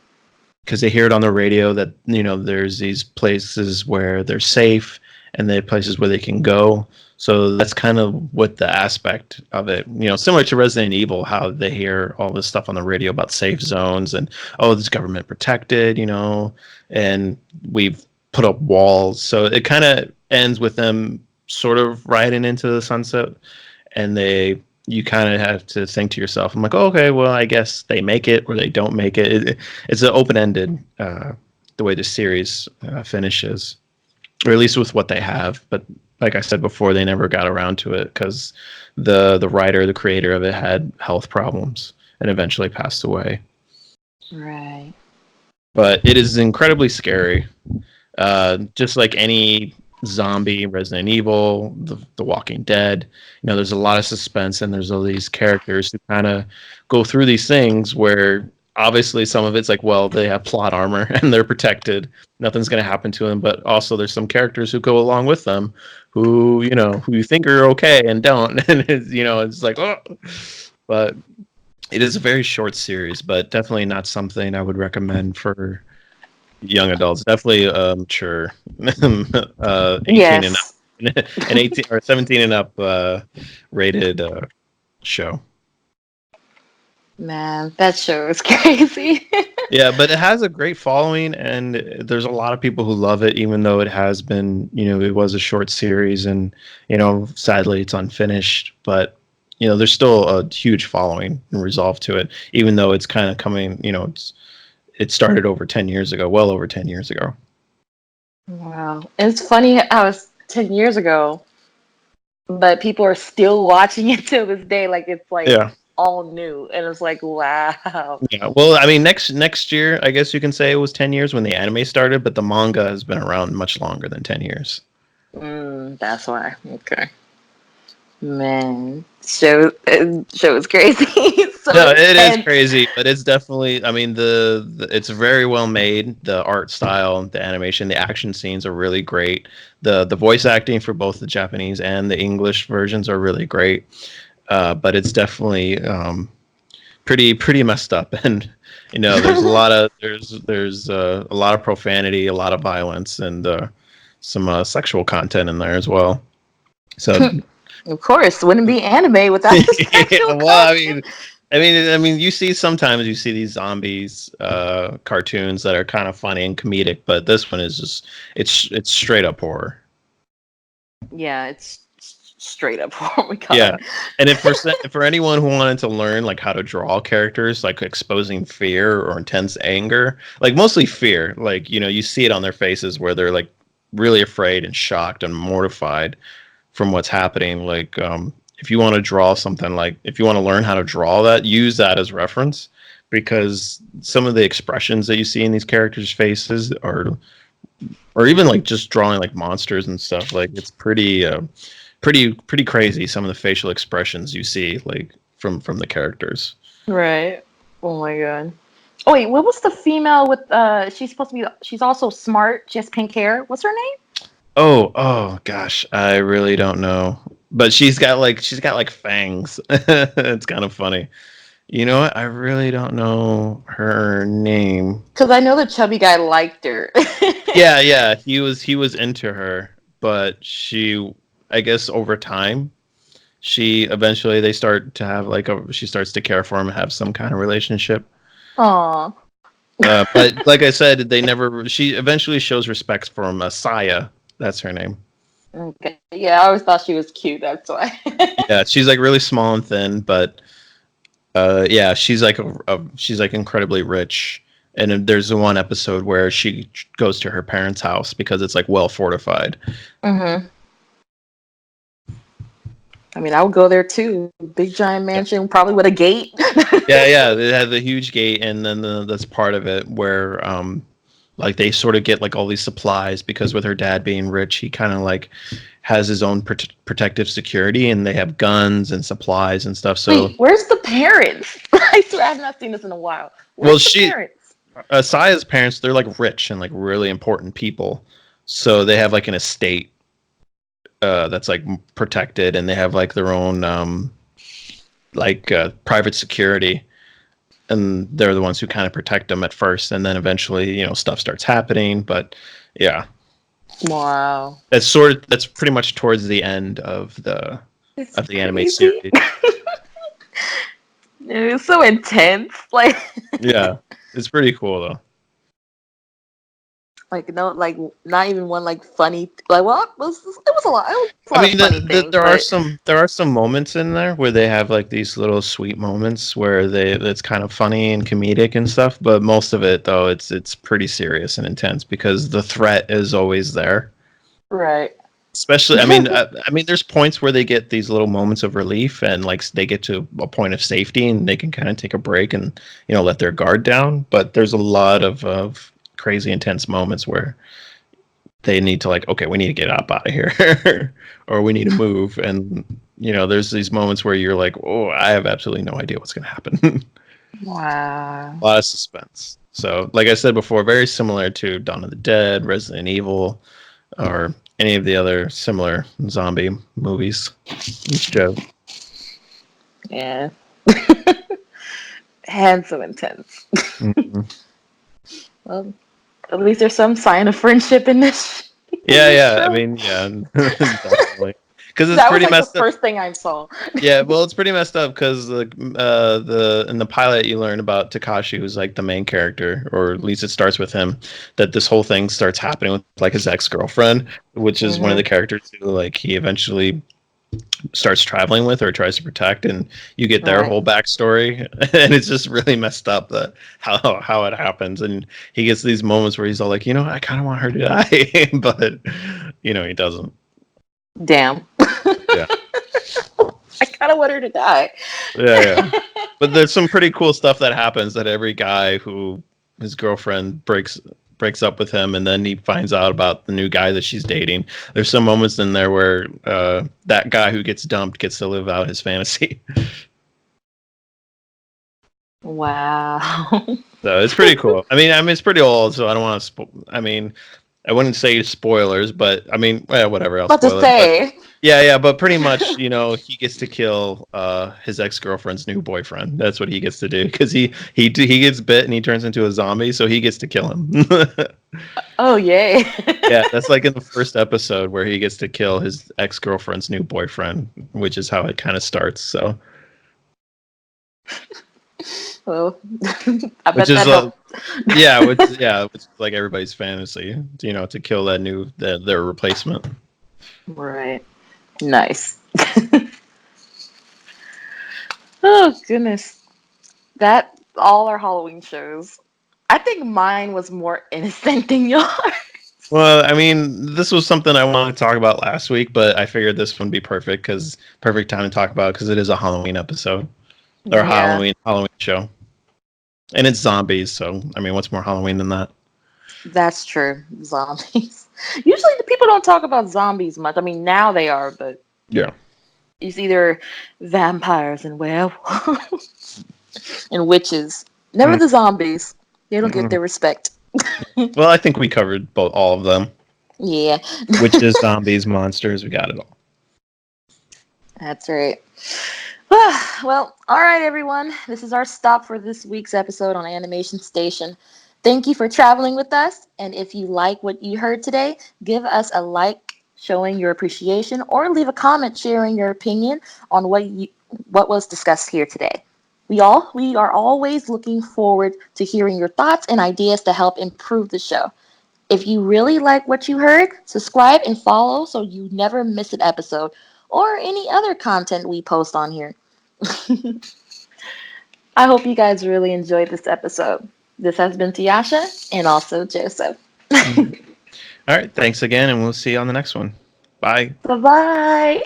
because they hear it on the radio that there's these places where they're safe and there are places where they can go. So that's kind of what the aspect of it, similar to Resident Evil, how they hear all this stuff on the radio about safe zones and, oh, this government protected, and we've put up walls. So it kind of ends with them sort of riding into the sunset, and you kind of have to think to yourself, I'm like, oh, okay, well, I guess they make it or they don't make it. It's an open-ended the way the series finishes, or at least with what they have. But like I said before, they never got around to it because the writer, the creator of it, had health problems and eventually passed away. Right. But it is incredibly scary, just like any zombie, Resident Evil, the Walking Dead. There's a lot of suspense, and there's all these characters who kind of go through these things where obviously some of it's like, well, they have plot armor and they're protected, nothing's going to happen to them. But also there's some characters who go along with them who who you think are okay and don't. And it's like, oh. But it is a very short series, but definitely not something I would recommend for young adults. Definitely mature, 18 and Yes. up, an 18 or 17 and up rated show. Man, that show is crazy. Yeah, but it has a great following, and there's a lot of people who love it, even though it has been, it was a short series, and sadly it's unfinished. But there's still a huge following and resolve to it, even though it's kind of coming. It started over 10 years ago, well over 10 years ago. Wow. It's funny how it's 10 years ago, but people are still watching it till this day. Like it's like Yeah. all new. And it's like, wow. Yeah. Well, I mean, next year, I guess you can say it was 10 years when the anime started, but the manga has been around much longer than 10 years. That's why. Okay. Man. Show is crazy. No, So it is and crazy, but it's definitely, I mean, it's very well made. The art style, the animation, the action scenes are really great. The voice acting for both the Japanese and the English versions are really great. But it's definitely pretty messed up, and there's a lot of profanity, a lot of violence, and some sexual content in there as well. So Of course, wouldn't be anime without the yeah, sexual well, content. I mean, you see sometimes you see these zombies cartoons that are kind of funny and comedic, but this one is just it's straight up horror. Yeah, it's straight up. Oh my Yeah, god. and if for anyone who wanted to learn like how to draw characters, like exposing fear or intense anger, like mostly fear, like you see it on their faces where they're like really afraid and shocked and mortified from what's happening. Like, if you want to draw something, like if you want to learn how to draw that, use that as reference because some of the expressions that you see in these characters' faces are, or even like just drawing like monsters and stuff, like it's pretty crazy. Some of the facial expressions you see, like from the characters. Right. Oh my god. Oh wait, what was the female with she's supposed to be she's also smart, she has pink hair. What's her name? Oh gosh, I really don't know. But she's got like fangs. It's kind of funny. You know what? I really don't know her name. Because I know the chubby guy liked her. Yeah, yeah, he was into her, but I guess over time, she eventually they start to have like she starts to care for him and have some kind of relationship. Aw. But like I said, they never. She eventually shows respect for him. Saya, that's her name. Okay. Yeah, I always thought she was cute, that's why. Yeah, she's like really small and thin, but yeah, she's like she's like incredibly rich. And then there's the one episode where she goes to her parents' house because it's like well fortified. hmm I mean, I would go there too. Big giant mansion, probably with a gate. Yeah, yeah, it has a huge gate, and then that's part of it where like they sort of get like all these supplies because with her dad being rich, he kind of like has his own protective security, and they have guns and supplies and stuff. So, Wait, where's the parents? I swear I have not seen this in a while. well, Where's the parents? Saya's parents, they're like rich and like really important people, so they have like an estate that's like protected, and they have like their own like private security, and they're the ones who kind of protect them at first, and then eventually stuff starts happening. But yeah, Wow. that's pretty much towards the end It's of the anime crazy. series. It was so intense. Yeah, it's pretty cool though. Like no, like not even one like funny. Like well, it was a lot. It was a I lot of mean, funny things, but there are some moments in there where they have like these little sweet moments where it's kind of funny and comedic and stuff. But most of it though, it's pretty serious and intense because the threat is always there. right. Especially, I mean, there's points where they get these little moments of relief and like they get to a point of safety and they can kind of take a break and let their guard down. But there's a lot of crazy intense moments where they need to like, okay, we need to get up out of here, or we need to move. And there's these moments where you're like, oh, I have absolutely no idea what's going to happen. Wow. A lot of suspense. So, like I said before, very similar to Dawn of the Dead, Resident Evil, or any of the other similar zombie movies. Joe. Yeah. And so intense. Mm-hmm. Well, at least there's some sign of friendship in this in Yeah, this yeah. I show. mean, yeah, definitely. Because it's That was pretty like the messed up. first thing I saw. Yeah, well, it's pretty messed up because the in the pilot you learn about Takashi, who's like the main character, or at least it starts with him. That this whole thing starts happening with like his ex girlfriend, which is one of the hmm characters who like he eventually starts traveling with or tries to protect, and you get their Right. whole backstory, and it's just really messed up that how it happens, and he gets these moments where he's all like, I kind of want her to die, but he doesn't. Damn. Yeah, I kind of want her to die. yeah, yeah. But there's some pretty cool stuff that happens that every guy who his girlfriend breaks up with him and then he finds out about the new guy that she's dating. There's some moments in there where that guy who gets dumped gets to live out his fantasy. Wow. So it's pretty cool. I mean, it's pretty old, so I don't want to. I mean, I wouldn't say spoilers, but I mean, well, whatever. I'll About to spoil it. But say. yeah, yeah. But pretty much, he gets to kill his ex girlfriend's new boyfriend. That's what he gets to do because he gets bit and he turns into a zombie, so he gets to kill him. Oh, yay. Yeah, that's like in the first episode where he gets to kill his ex girlfriend's new boyfriend, which is how it kind of starts. So, Well, I which bet is that helped. which is like everybody's fantasy, to kill their replacement. Right. Nice. Oh, goodness. That, all our Halloween shows. I think mine was more innocent than yours. Well, I mean, this was something I wanted to talk about last week, but I figured this would be perfect time to talk about because it is a Halloween episode or Yeah, Halloween show, and it's zombies. So, I mean, what's more Halloween than that? that's true. Zombies. Usually the people don't talk about zombies much. I mean, now they are, but Yeah. it's either vampires and werewolves and witches. Never the zombies. They don't get Mm-mm. their respect. Well, I think we covered all of them. Yeah, Witches, zombies, monsters. We got it all. that's right. Well, all right, everyone. This is our stop for this week's episode on Animation Station. Thank you for traveling with us. And if you like what you heard today, give us a like showing your appreciation or leave a comment sharing your opinion on what was discussed here today. We are always looking forward to hearing your thoughts and ideas to help improve the show. If you really like what you heard, subscribe and follow so you never miss an episode or any other content we post on here. I hope you guys really enjoyed this episode. This has been Tiasha and also Joseph. Mm. All right. Thanks again, and we'll see you on the next one. Bye. Bye bye.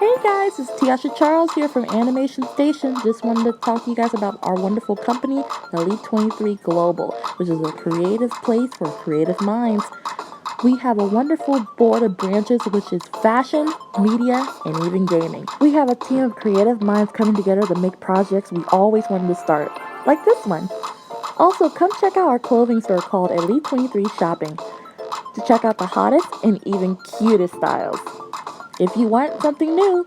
Hey guys, it's Tiasha Charles here from Animation Station. Just wanted to talk to you guys about our wonderful company, Elite 23 Global, which is a creative place for creative minds. We have a wonderful board of branches, which is fashion, media, and even gaming. We have a team of creative minds coming together to make projects we always wanted to start, like this one. Also, come check out our clothing store called Elite 23 Shopping to check out the hottest and even cutest styles. If you want something new,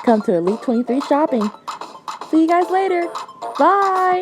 come to Elite 23 Shopping. See you guys later. Bye!